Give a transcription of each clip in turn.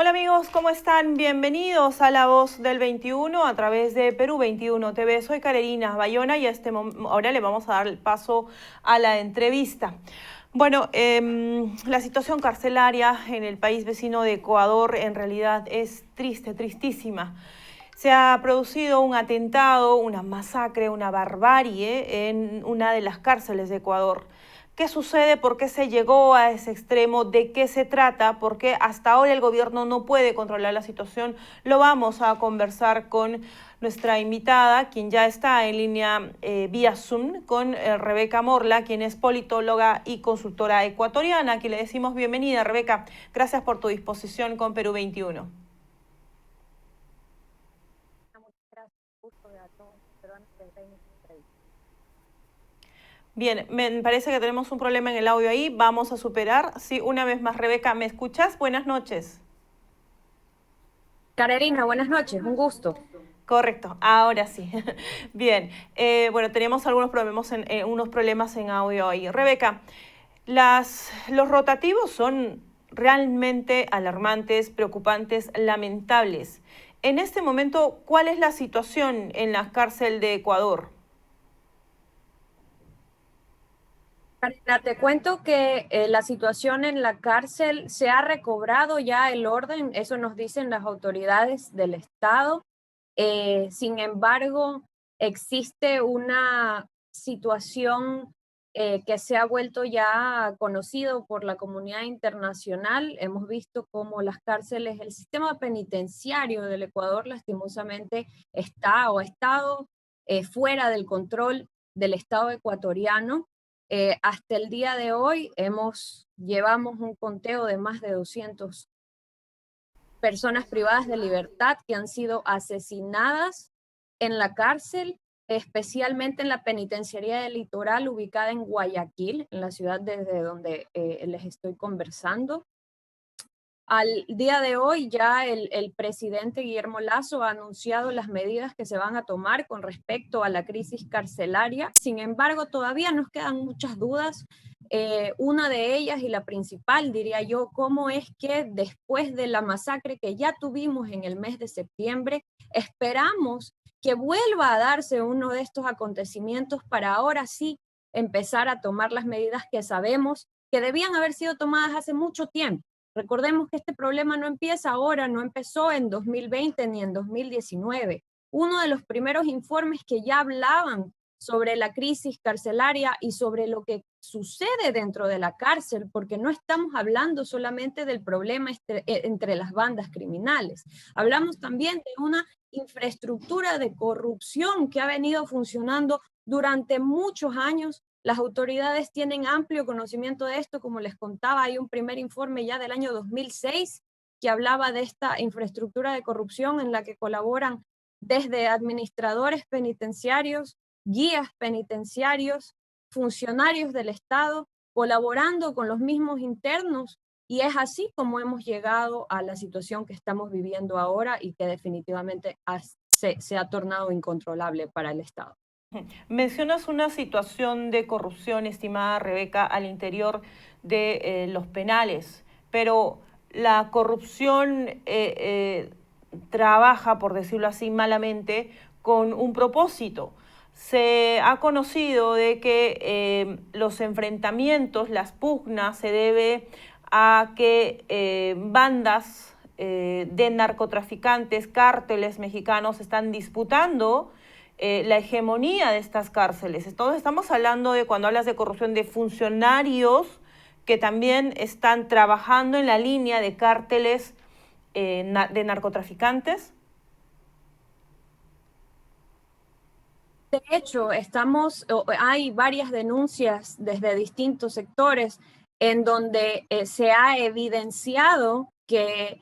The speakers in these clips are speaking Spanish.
Hola amigos, ¿cómo están? Bienvenidos a La Voz del 21 a través de Perú 21 TV. Soy Carolina Bayona y ahora le vamos a dar el paso a la entrevista. Bueno, la situación carcelaria en el país vecino de Ecuador en realidad es triste, tristísima. Se ha producido un atentado, una masacre, una barbarie en una de las cárceles de Ecuador. ¿Qué sucede? ¿Por qué se llegó a ese extremo? ¿De qué se trata? Porque hasta ahora el gobierno no puede controlar la situación. Lo vamos a conversar con nuestra invitada, quien ya está en línea vía Zoom, con Rebeca Morla, quien es politóloga y consultora ecuatoriana. Aquí le decimos bienvenida, Rebeca. Gracias por tu disposición con Perú 21. Bien, me parece que tenemos un problema en el audio ahí. Vamos a superar. Sí, una vez más, Rebeca, ¿me escuchas? Buenas noches. Carolina, buenas noches, un gusto. Correcto, ahora sí. Bien, bueno, tenemos unos problemas en audio ahí. Rebeca, los rotativos son realmente alarmantes, preocupantes, lamentables. En este momento, ¿cuál es la situación en la cárcel de Ecuador? Carolina, te cuento que la situación en la cárcel se ha recobrado ya el orden, eso nos dicen las autoridades del Estado. Sin embargo, existe una situación que se ha vuelto ya conocido por la comunidad internacional. Hemos visto cómo las cárceles, el sistema penitenciario del Ecuador lastimosamente está o ha estado fuera del control del Estado ecuatoriano. Hasta el día de hoy llevamos un conteo de más de 200 personas privadas de libertad que han sido asesinadas en la cárcel, especialmente en la penitenciaría del Litoral ubicada en Guayaquil, en la ciudad desde donde les estoy conversando. Al día de hoy ya el presidente Guillermo Lasso ha anunciado las medidas que se van a tomar con respecto a la crisis carcelaria. Sin embargo, todavía nos quedan muchas dudas. Una de ellas y la principal, diría yo, cómo es que después de la masacre que ya tuvimos en el mes de septiembre, esperamos que vuelva a darse uno de estos acontecimientos para ahora sí empezar a tomar las medidas que sabemos que debían haber sido tomadas hace mucho tiempo. Recordemos que este problema no empieza ahora, no empezó en 2020 ni en 2019. Uno de los primeros informes que ya hablaban sobre la crisis carcelaria y sobre lo que sucede dentro de la cárcel, porque no estamos hablando solamente del problema entre las bandas criminales, hablamos también de una infraestructura de corrupción que ha venido funcionando durante muchos años. Las autoridades tienen amplio conocimiento de esto, como les contaba, hay un primer informe ya del año 2006 que hablaba de esta infraestructura de corrupción en la que colaboran desde administradores penitenciarios, guías penitenciarios, funcionarios del Estado, colaborando con los mismos internos, y es así como hemos llegado a la situación que estamos viviendo ahora y que definitivamente se ha tornado incontrolable para el Estado. Mencionas una situación de corrupción, estimada Rebeca, al interior de los penales, pero la corrupción trabaja, por decirlo así, malamente, con un propósito. Se ha conocido de que los enfrentamientos, las pugnas, se debe a que bandas de narcotraficantes, cárteles mexicanos están disputando la hegemonía de estas cárceles. Entonces estamos hablando de, cuando hablas de corrupción, de funcionarios que también están trabajando en la línea de cárteles de narcotraficantes. De hecho, hay varias denuncias desde distintos sectores en donde se ha evidenciado que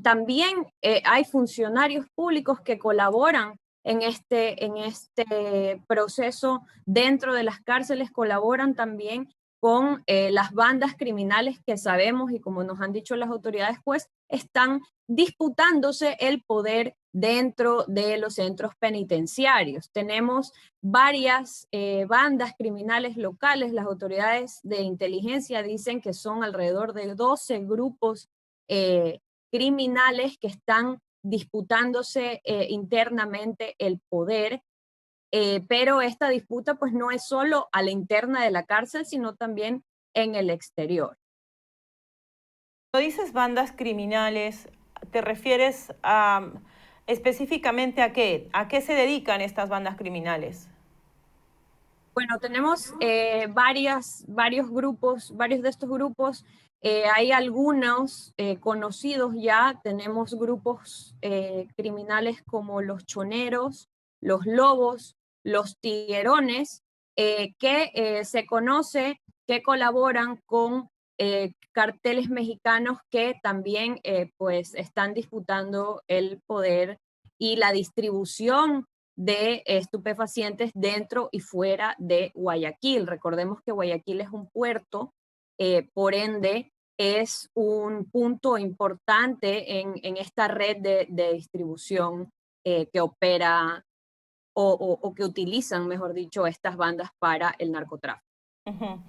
también hay funcionarios públicos que colaboran en este proceso dentro de las cárceles, colaboran también con las bandas criminales que sabemos y como nos han dicho las autoridades, pues están disputándose el poder dentro de los centros penitenciarios. Tenemos varias bandas criminales locales, las autoridades de inteligencia dicen que son alrededor de 12 grupos criminales que están disputándose internamente el poder, pero esta disputa pues no es solo a la interna de la cárcel, sino también en el exterior. Cuando dices bandas criminales, ¿te refieres a específicamente a qué? ¿A qué se dedican estas bandas criminales? Bueno, tenemos varios grupos, varios de estos grupos. Hay algunos conocidos ya, tenemos grupos criminales como los choneros, los lobos, los tiguerones, que se conoce que colaboran con carteles mexicanos que también pues están disputando el poder y la distribución de estupefacientes dentro y fuera de Guayaquil. Recordemos que Guayaquil es un puerto, por ende es un punto importante en esta red de distribución que opera o que utilizan, mejor dicho, estas bandas para el narcotráfico. Ujú.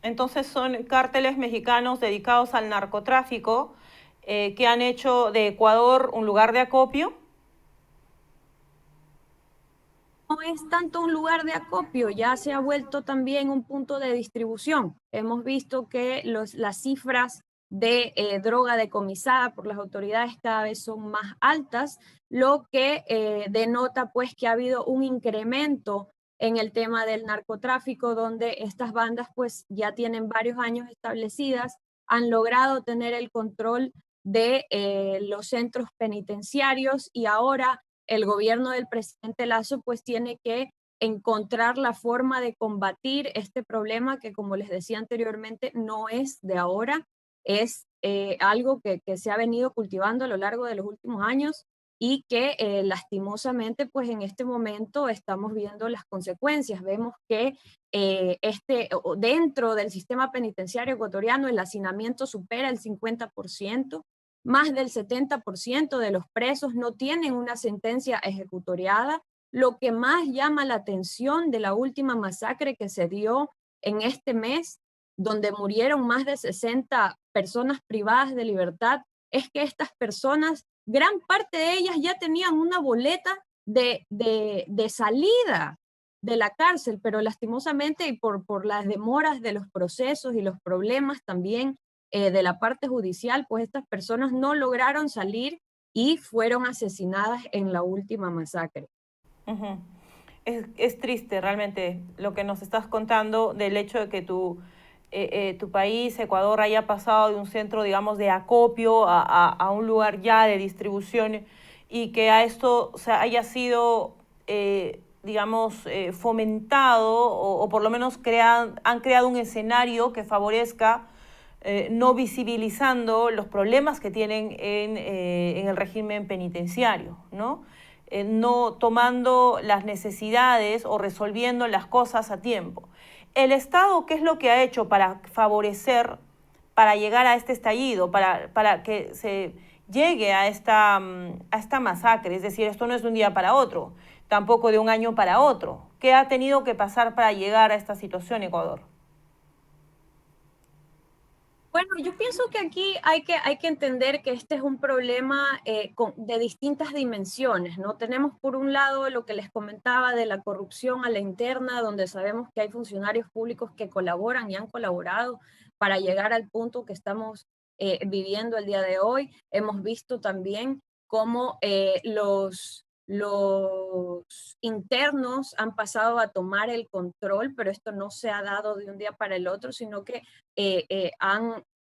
Entonces son cárteles mexicanos dedicados al narcotráfico que han hecho de Ecuador un lugar de acopio. No es tanto un lugar de acopio, ya se ha vuelto también un punto de distribución. Hemos visto que las cifras de droga decomisada por las autoridades cada vez son más altas, lo que denota pues que ha habido un incremento en el tema del narcotráfico, donde estas bandas pues ya tienen varios años establecidas, han logrado tener el control de los centros penitenciarios y ahora el gobierno del presidente Lazo pues tiene que encontrar la forma de combatir este problema que, como les decía anteriormente, no es de ahora, es algo que se ha venido cultivando a lo largo de los últimos años y que lastimosamente pues en este momento estamos viendo las consecuencias. Vemos que dentro del sistema penitenciario ecuatoriano el hacinamiento supera el 50%, más del 70% de los presos no tienen una sentencia ejecutoriada. Lo que más llama la atención de la última masacre que se dio en este mes, donde murieron más de 60 personas privadas de libertad, es que estas personas, gran parte de ellas ya tenían una boleta de salida de la cárcel, pero lastimosamente y por las demoras de los procesos y los problemas también de la parte judicial, pues estas personas no lograron salir y fueron asesinadas en la última masacre. Ujú. Es triste realmente lo que nos estás contando del hecho de que tu país, Ecuador, haya pasado de un centro, digamos, de acopio a un lugar ya de distribución y que a esto, o sea, haya sido, digamos, fomentado o por lo menos han creado un escenario que favorezca no visibilizando los problemas que tienen en el régimen penitenciario, ¿no? No tomando las necesidades o resolviendo las cosas a tiempo. El Estado, ¿qué es lo que ha hecho para favorecer, para llegar a este estallido, para que se llegue a esta masacre? Es decir, esto no es de un día para otro, tampoco de un año para otro. ¿Qué ha tenido que pasar para llegar a esta situación, Ecuador? Bueno, yo pienso que aquí hay que entender que este es un problema de distintas dimensiones, ¿no? Tenemos por un lado lo que les comentaba de la corrupción a la interna, donde sabemos que hay funcionarios públicos que colaboran y han colaborado para llegar al punto que estamos viviendo el día de hoy. Hemos visto también cómo los internos han pasado a tomar el control, pero esto no se ha dado de un día para el otro, sino que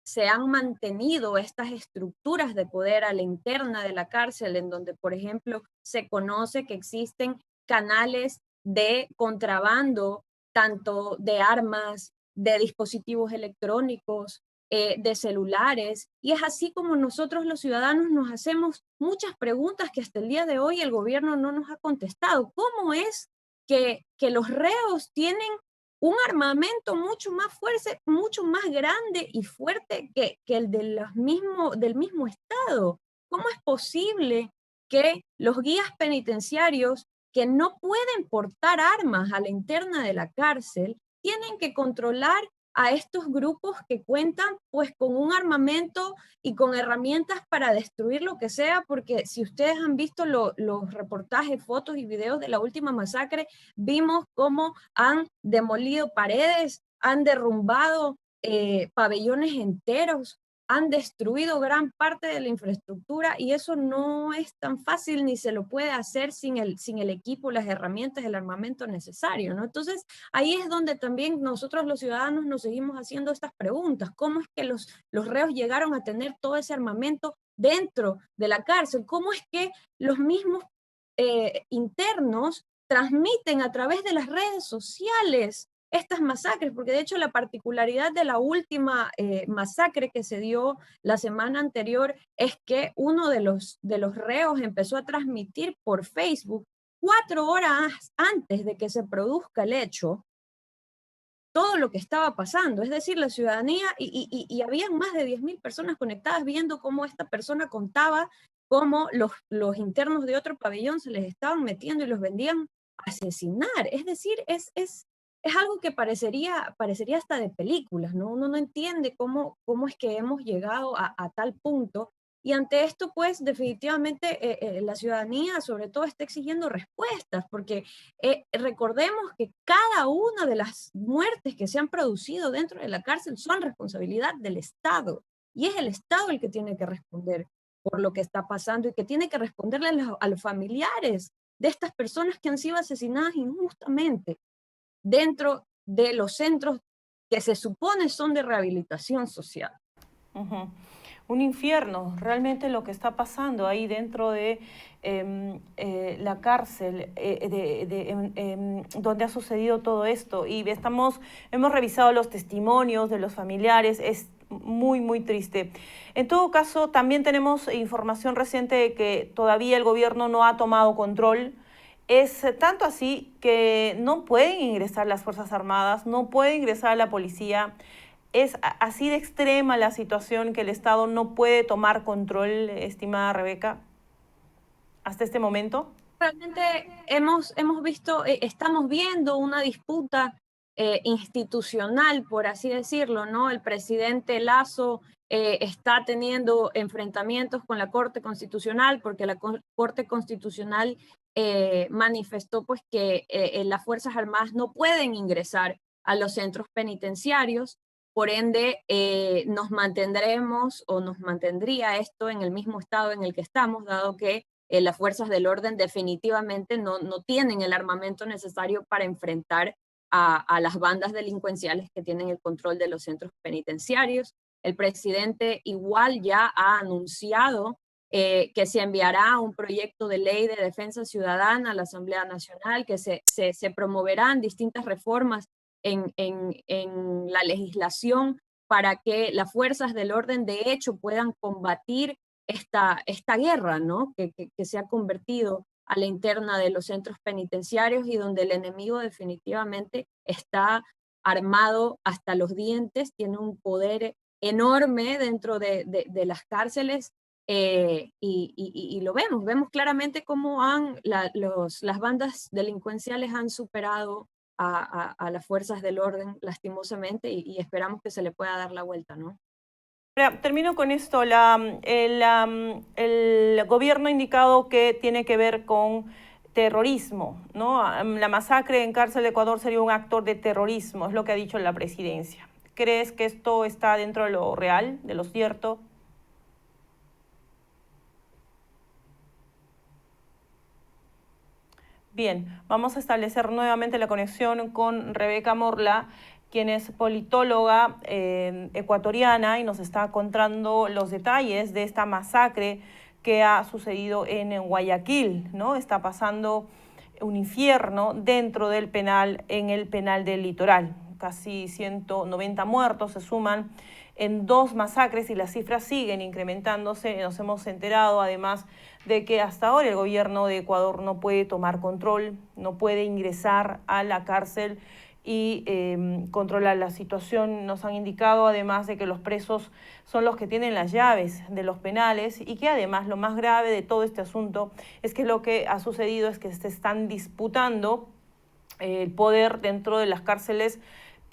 se han mantenido estas estructuras de poder a la interna de la cárcel, en donde, por ejemplo, se conoce que existen canales de contrabando, tanto de armas, de dispositivos electrónicos, de celulares, y es así como nosotros los ciudadanos nos hacemos muchas preguntas que hasta el día de hoy el gobierno no nos ha contestado. ¿Cómo es que los reos tienen un armamento mucho más fuerte, mucho más grande y fuerte que el de del mismo Estado? ¿Cómo es posible que los guías penitenciarios que no pueden portar armas a la interna de la cárcel tienen que controlar a estos grupos que cuentan pues con un armamento y con herramientas para destruir lo que sea, porque si ustedes han visto los reportajes, fotos y videos de la última masacre, vimos cómo han demolido paredes, han derrumbado pabellones enteros, han destruido gran parte de la infraestructura y eso no es tan fácil ni se lo puede hacer sin el equipo, las herramientas, el armamento necesario, ¿no? Entonces, ahí es donde también nosotros los ciudadanos nos seguimos haciendo estas preguntas. ¿Cómo es que los reos llegaron a tener todo ese armamento dentro de la cárcel? ¿Cómo es que los mismos internos transmiten a través de las redes sociales estas masacres? Porque de hecho la particularidad de la última masacre que se dio la semana anterior es que uno de los reos empezó a transmitir por Facebook 4 horas antes de que se produzca el hecho, todo lo que estaba pasando, es decir, la ciudadanía, y habían más de 10.000 personas conectadas viendo cómo esta persona contaba cómo los internos de otro pabellón se les estaban metiendo y los vendían a asesinar. Es decir, es algo que parecería hasta de películas, ¿no? Uno no entiende cómo es que hemos llegado a tal punto. Y ante esto, pues, definitivamente la ciudadanía, sobre todo, está exigiendo respuestas, porque recordemos que cada una de las muertes que se han producido dentro de la cárcel son responsabilidad del Estado. Y es el Estado el que tiene que responder por lo que está pasando y que tiene que responderle a los familiares de estas personas que han sido asesinadas injustamente dentro de los centros que se supone son de rehabilitación social. Uh-huh. Un infierno, realmente lo que está pasando ahí dentro de la cárcel donde ha sucedido todo esto. Y hemos revisado los testimonios de los familiares, es muy, muy triste. En todo caso, también tenemos información reciente de que todavía el gobierno no ha tomado control. Es tanto así que no pueden ingresar las Fuerzas Armadas, no puede ingresar la policía. Es así de extrema la situación que el Estado no puede tomar control, estimada Rebeca, hasta este momento. Realmente hemos visto, estamos viendo una disputa institucional, por así decirlo, ¿no? El presidente Lasso está teniendo enfrentamientos con la Corte Constitucional porque la Corte Constitucional manifestó pues que las Fuerzas Armadas no pueden ingresar a los centros penitenciarios. Por ende, nos mantendremos o nos mantendría esto en el mismo estado en el que estamos, dado que las fuerzas del orden definitivamente no tienen el armamento necesario para enfrentar a las bandas delincuenciales que tienen el control de los centros penitenciarios. El presidente igual ya ha anunciado que se enviará un proyecto de ley de defensa ciudadana a la Asamblea Nacional, que se promoverán distintas reformas en la legislación para que las fuerzas del orden de hecho puedan combatir esta guerra, ¿no? que se ha convertido a la interna de los centros penitenciarios y donde el enemigo definitivamente está armado hasta los dientes, tiene un poder enorme dentro de las cárceles y lo vemos claramente cómo las bandas delincuenciales han superado a las fuerzas del orden lastimosamente y esperamos que se le pueda dar la vuelta, ¿no? Termino con esto. El gobierno ha indicado que tiene que ver con terrorismo, ¿no? La masacre en cárcel de Ecuador sería un acto de terrorismo, es lo que ha dicho la presidencia. ¿Crees que esto está dentro de lo real, de lo cierto? Bien, vamos a establecer nuevamente la conexión con Rebeca Morla, quien es politóloga ecuatoriana y nos está contando los detalles de esta masacre que ha sucedido en Guayaquil, ¿no? Está pasando un infierno dentro del penal, en el penal del Litoral. Casi 190 muertos se suman en 2 masacres y las cifras siguen incrementándose. Nos hemos enterado además de que hasta ahora el gobierno de Ecuador no puede tomar control, no puede ingresar a la cárcel y controlar la situación. Nos han indicado además de que los presos son los que tienen las llaves de los penales y que además lo más grave de todo este asunto es que lo que ha sucedido es que se están disputando el poder dentro de las cárceles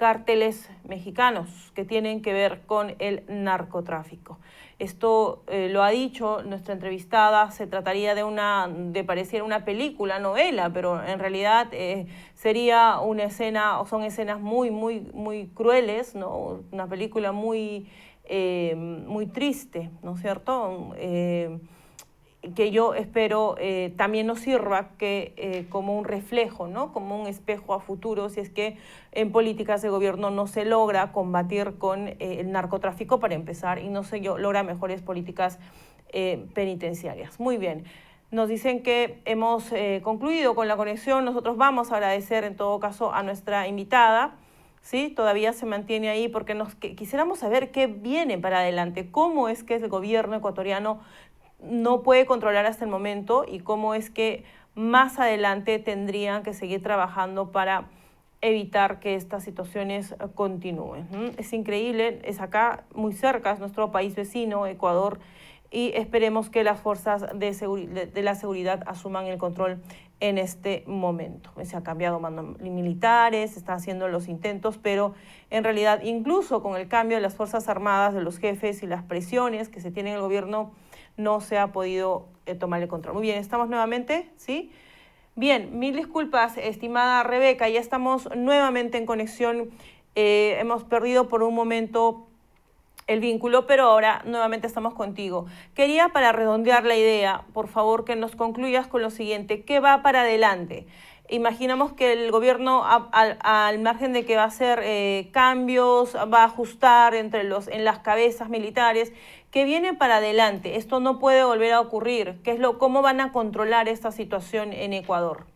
cárteles mexicanos que tienen que ver con el narcotráfico. Esto lo ha dicho nuestra entrevistada, se trataría de pareciera una película, novela, pero en realidad sería una escena, o son escenas muy crueles, ¿no? Una película muy triste, ¿no es cierto? Que yo espero también nos sirva como un reflejo, ¿no? Como un espejo a futuro, si es que en políticas de gobierno no se logra combatir con el narcotráfico para empezar y no se logra mejores políticas penitenciarias. Muy bien. Nos dicen que hemos concluido con la conexión. Nosotros vamos a agradecer en todo caso a nuestra invitada. ¿Sí? Todavía se mantiene ahí porque quisiéramos saber qué viene para adelante, cómo es que el gobierno ecuatoriano no puede controlar hasta el momento y cómo es que más adelante tendrían que seguir trabajando para evitar que estas situaciones continúen. Es increíble, es acá muy cerca, es nuestro país vecino, Ecuador, y esperemos que las fuerzas de la seguridad asuman el control en este momento. Se han cambiado mandos militares, se están haciendo los intentos, pero en realidad incluso con el cambio de las Fuerzas Armadas, de los jefes y las presiones que se tiene en el gobierno, no se ha podido tomar el control. Muy bien, estamos nuevamente, ¿sí? Bien, mil disculpas, estimada Rebeca, ya estamos nuevamente en conexión. Hemos perdido por un momento el vínculo, pero ahora nuevamente estamos contigo. Quería, para redondear la idea, por favor, que nos concluyas con lo siguiente. ¿Qué va para adelante? Imaginamos que el gobierno, al margen de que va a hacer cambios, va a ajustar en las cabezas militares. ¿Qué viene para adelante? Esto no puede volver a ocurrir. ¿Cómo van a controlar esta situación en Ecuador?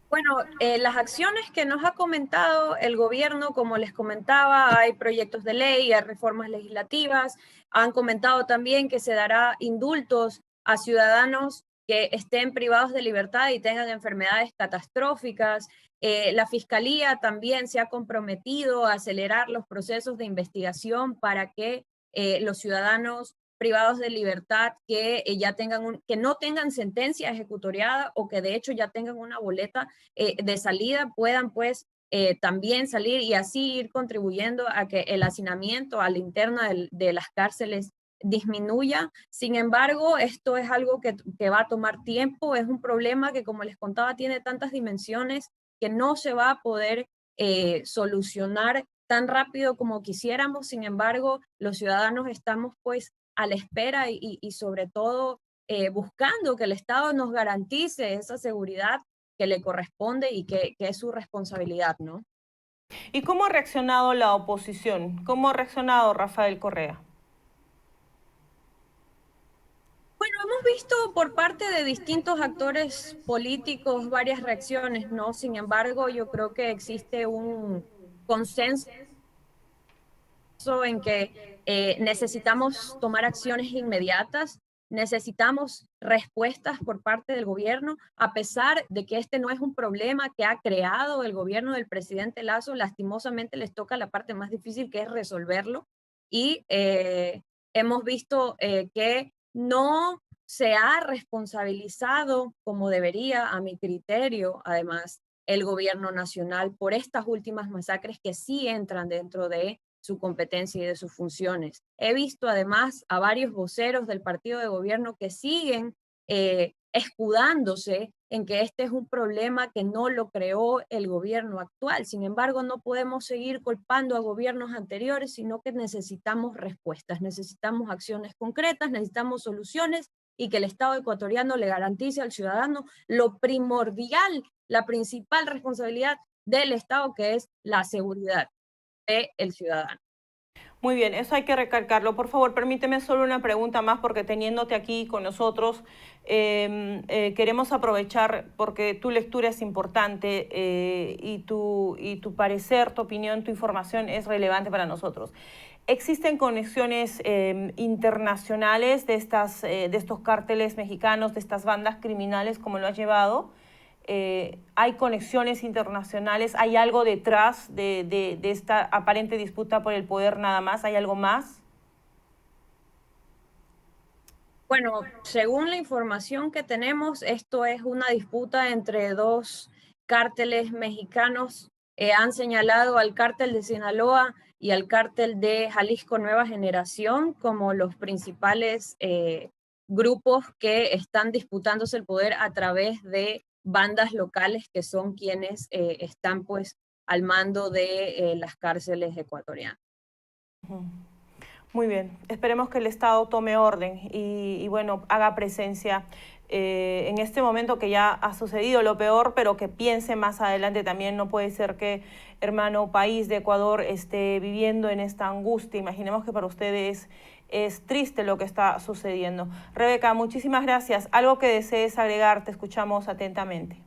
Bueno, las acciones que nos ha comentado el gobierno, como les comentaba, hay proyectos de ley, hay reformas legislativas, han comentado también que se dará indultos a ciudadanos que estén privados de libertad y tengan enfermedades catastróficas. La Fiscalía también se ha comprometido a acelerar los procesos de investigación para que los ciudadanos privados de libertad que ya que no tengan sentencia ejecutoriada o que de hecho ya tengan una boleta de salida puedan pues también salir y así ir contribuyendo a que el hacinamiento a la interna de las cárceles disminuya. Sin embargo, esto es algo que va a tomar tiempo, es un problema que, como les contaba, tiene tantas dimensiones que no se va a poder solucionar tan rápido como quisiéramos. Sin embargo, los ciudadanos estamos pues a la espera y sobre todo buscando que el Estado nos garantice esa seguridad que le corresponde y que es su responsabilidad, ¿no? ¿Y cómo ha reaccionado la oposición? ¿Cómo ha reaccionado Rafael Correa? Bueno, hemos visto por parte de distintos actores políticos varias reacciones, ¿no? Sin embargo, yo creo que existe un consenso en que necesitamos tomar acciones inmediatas, necesitamos respuestas por parte del gobierno, a pesar de que este no es un problema que ha creado el gobierno del presidente Lazo, lastimosamente les toca la parte más difícil que es resolverlo y hemos visto que no se ha responsabilizado como debería, a mi criterio, además, el gobierno nacional por estas últimas masacres que sí entran dentro de su competencia y de sus funciones. He visto además a varios voceros del partido de gobierno que siguen escudándose en que este es un problema que no lo creó el gobierno actual. Sin embargo, no podemos seguir culpando a gobiernos anteriores, sino que necesitamos respuestas, necesitamos acciones concretas, necesitamos soluciones y que el Estado ecuatoriano le garantice al ciudadano lo primordial, la principal responsabilidad del Estado, que es la seguridad del ciudadano. Muy bien, eso hay que recalcarlo. Por favor, permíteme solo una pregunta más porque teniéndote aquí con nosotros, queremos aprovechar porque tu lectura es importante y tu parecer, tu opinión, tu información es relevante para nosotros. ¿Existen conexiones internacionales de estos cárteles mexicanos, de estas bandas criminales como lo has llevado? ¿Hay conexiones internacionales? ¿Hay algo detrás de esta aparente disputa por el poder nada más? ¿Hay algo más? Bueno, según la información que tenemos, esto es una disputa entre dos cárteles mexicanos han señalado al cártel de Sinaloa y al cártel de Jalisco Nueva Generación como los principales grupos que están disputándose el poder a través de bandas locales que son quienes están pues al mando de las cárceles ecuatorianas. Muy bien, esperemos que el Estado tome orden y bueno, haga presencia en este momento que ya ha sucedido lo peor, pero que piense más adelante también. No puede ser que, hermano país de Ecuador, esté viviendo en esta angustia. Imaginemos que para ustedes es triste lo que está sucediendo. Rebeca, muchísimas gracias. Algo que desees agregar, te escuchamos atentamente.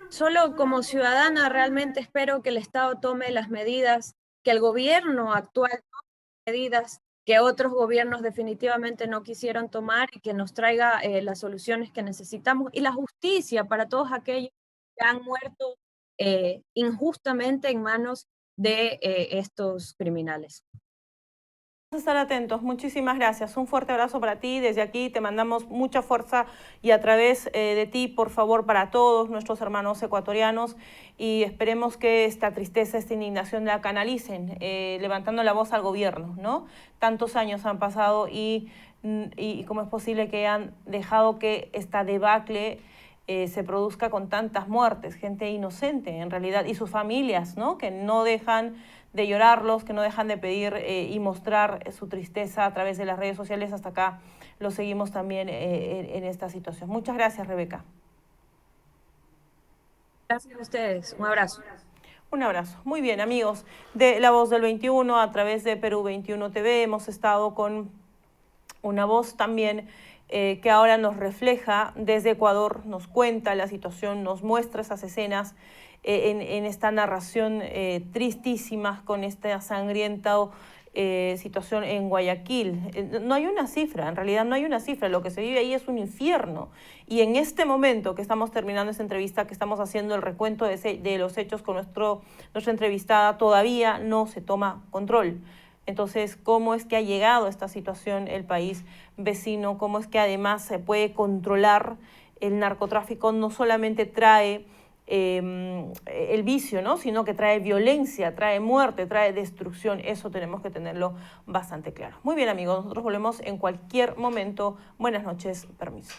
Solo como ciudadana realmente espero que el Estado tome las medidas, que el gobierno actual tome medidas que otros gobiernos definitivamente no quisieron tomar y que nos traiga las soluciones que necesitamos y la justicia para todos aquellos que han muerto injustamente en manos de estos criminales. Vamos a estar atentos. Muchísimas gracias. Un fuerte abrazo para ti. Desde aquí te mandamos mucha fuerza y a través de ti, por favor, para todos nuestros hermanos ecuatorianos y esperemos que esta tristeza, esta indignación la canalicen, levantando la voz al gobierno, ¿no? Tantos años han pasado y cómo es posible que hayan dejado que esta debacle se produzca con tantas muertes, gente inocente en realidad, y sus familias, ¿no? Que no dejan de llorarlos, que no dejan de pedir y mostrar su tristeza a través de las redes sociales. Hasta acá lo seguimos también en esta situación. Muchas gracias, Rebeca. Gracias a ustedes. Un abrazo. Un abrazo. Muy bien, amigos de La Voz del 21, a través de Perú 21 TV, hemos estado con una voz también que ahora nos refleja desde Ecuador, nos cuenta la situación, nos muestra esas escenas en esta narración tristísima con esta sangrienta situación en Guayaquil. No hay una cifra, en realidad no hay una cifra, lo que se vive ahí es un infierno. Y en este momento que estamos terminando esta entrevista, que estamos haciendo el recuento de los hechos con nuestra entrevistada, todavía no se toma control. Entonces, ¿cómo es que ha llegado a esta situación el país vecino? ¿Cómo es que además se puede controlar el narcotráfico? No solamente trae el vicio, ¿no? Sino que trae violencia, trae muerte, trae destrucción. Eso tenemos que tenerlo bastante claro. Muy bien, amigos, nosotros volvemos en cualquier momento. Buenas noches, permiso.